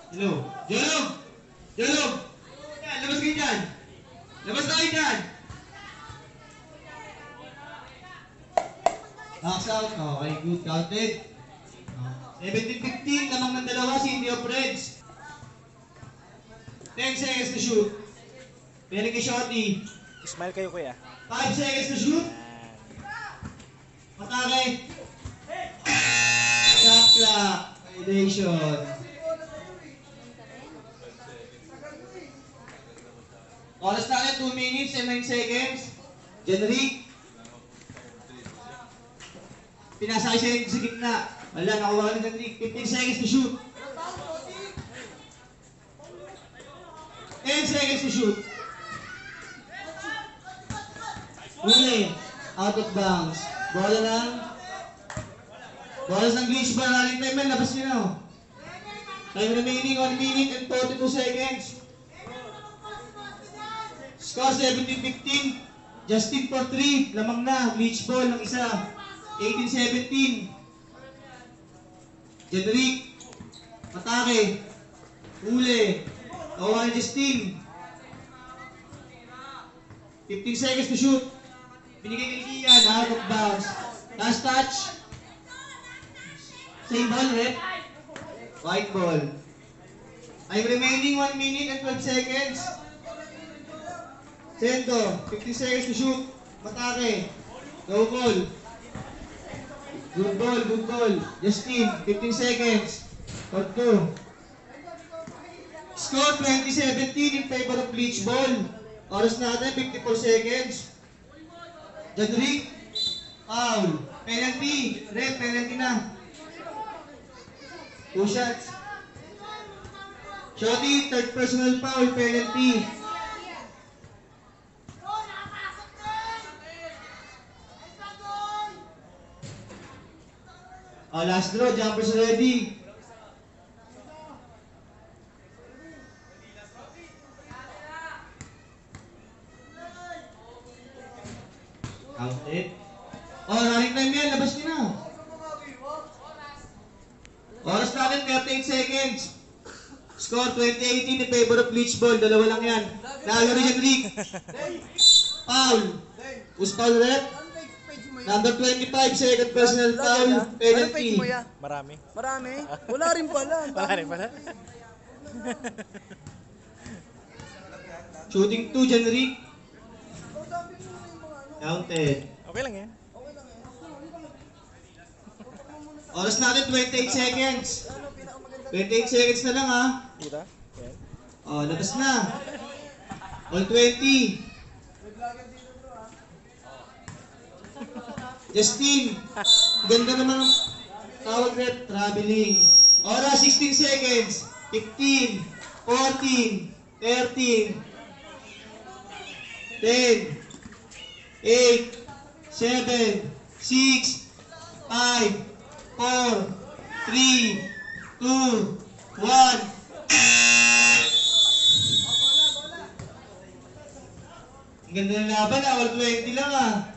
Hello? Jolog! Jolog! Yan, labas kayo dyan! Labas na kayo dyan! Box out. Okay, good. Counted. 17-15. Lamang ng dalawa. City of Reds. 10 seconds to shoot. Pwede kay Shotty. Smile kayo, kuya. 5 seconds to shoot. Matake. Shot clock. Violation. Oras natin 2 minutes and 9 seconds. Generic. Pinasa kayo sa gitna. Wala, nakuha ka ng Generic. 15 seconds to shoot. 10 seconds to shoot. Huli. Out of bounds. Bola lang. Bola ng glitch bar. Running time man. Labas nyo na. Time remaining 1 minute and 42 seconds. Score 17-15. Justin for 3. Lamang na. Glitch ball ng isa. 18-17. Generic. Atake. Huli. Nakuha ni Justin. 15 seconds to shoot. Binigay kay Ian. Out of bounds. Last touch. Same ball, rep. White ball. I'm remaining 1 minute and 12 seconds. Sendo. 15 seconds to shoot. Matake. Go ball. Good ball, good ball. Justin, 15 seconds. For 2. Score 20-17 in favor of Bleach Ball. Oras natin, 54 seconds. Generic. Foul. Penalty. Red, penalty na. 2 shots. Shotty, third personal foul, penalty. Oh, last draw, jumpers ready. Counted. Oh, running time yan, labas nyo na. Oras natin, 38 seconds. Score 20-18 in favor of Bleach Ball. Dalawa lang yan. Nalo rin yan, Rick. Foul. Who's foul rep? Number 25, second personal foul, penalty. Marami. Marami? Wala rin pala. Wala rin pala. Shooting 2, Generic. Counted. Okay lang yan. Oras natin, 28 seconds. 28 seconds na lang, ha? Kita? Yan. Oh, labas na. All 20. Justin, ganda naman ang tawag rep, traveling. Oras, 16 seconds. 15, 14, 13, 10, 8, 7, 6, 5, 4, 3, 2, 1. Ang ganda ng laban, all 20 lang, ah.